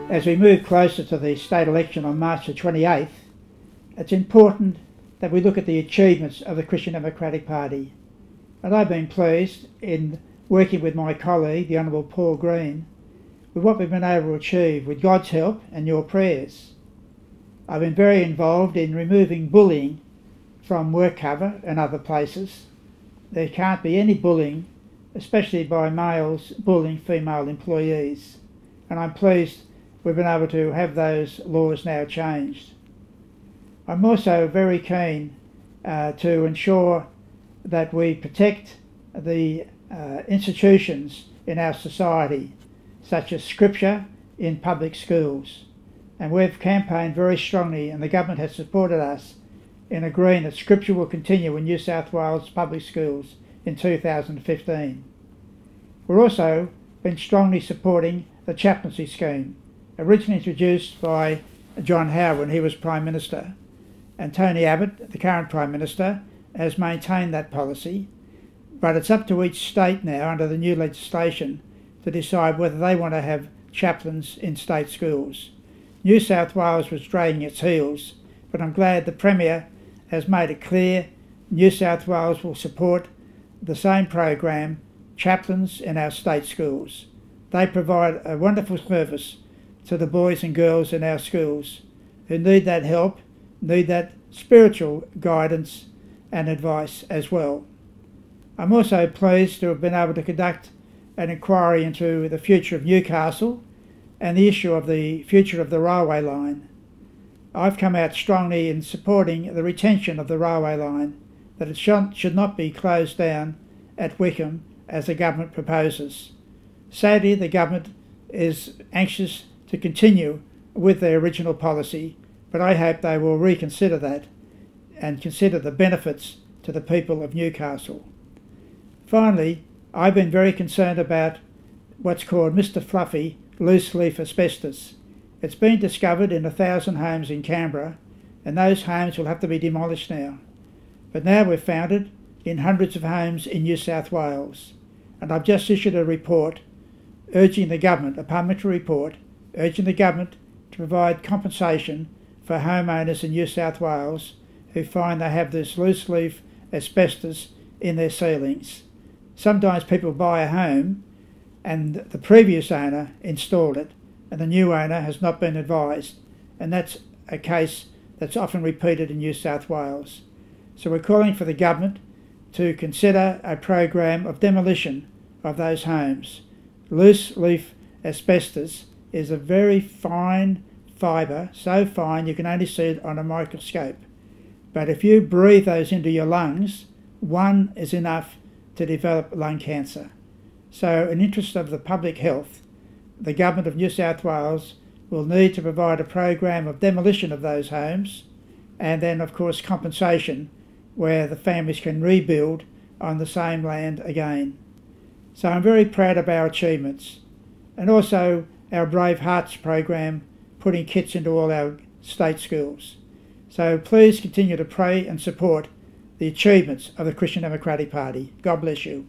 As we move closer to the state election on March the 28th, it's important that we look at the achievements of the Christian Democratic Party. And I've been pleased in working with my colleague, the Honourable Paul Green, with what we've been able to achieve with God's help and your prayers. I've been very involved in removing bullying from WorkCover and other places. There can't be any bullying, especially by males bullying female employees. And I'm pleased we've been able to have those laws now changed. I'm also very keen to ensure that we protect the institutions in our society, such as Scripture in public schools. And we've campaigned very strongly, and the government has supported us in agreeing that Scripture will continue in New South Wales public schools in 2015. We're also been strongly supporting the chaplaincy scheme, originally introduced by John Howard when he was Prime Minister. And Tony Abbott, the current Prime Minister, has maintained that policy, but it's up to each state now under the new legislation to decide whether they want to have chaplains in state schools. New South Wales was dragging its heels, but I'm glad the Premier has made it clear New South Wales will support the same program, chaplains in our state schools. They provide a wonderful service to the boys and girls in our schools who need that help, need that spiritual guidance and advice as well. I'm also pleased to have been able to conduct an inquiry into the future of Newcastle and the issue of the future of the railway line. I've come out strongly in supporting the retention of the railway line, that it should not be closed down at Wickham as the government proposes. Sadly, the government is anxious to continue with their original policy, but I hope they will reconsider that and consider the benefits to the people of Newcastle. Finally, I've been very concerned about what's called Mr. Fluffy loose leaf asbestos. It's been discovered in 1,000 homes in Canberra, and those homes will have to be demolished now. But now we've found it in hundreds of homes in New South Wales, and I've just issued a report urging the government, a parliamentary report, urging the government to provide compensation for homeowners in New South Wales who find they have this loose leaf asbestos in their ceilings. Sometimes people buy a home and the previous owner installed it and the new owner has not been advised, and that's a case that's often repeated in New South Wales. So we're calling for the government to consider a program of demolition of those homes. Loose leaf asbestos is a very fine fibre, so fine you can only see it on a microscope. But if you breathe those into your lungs, one is enough to develop lung cancer. So in interest of the public health, the government of New South Wales will need to provide a program of demolition of those homes, and then of course compensation where the families can rebuild on the same land again. So I'm very proud of our achievements, and also our Brave Hearts program, putting kits into all our state schools. So please continue to pray and support the achievements of the Christian Democratic Party. God bless you.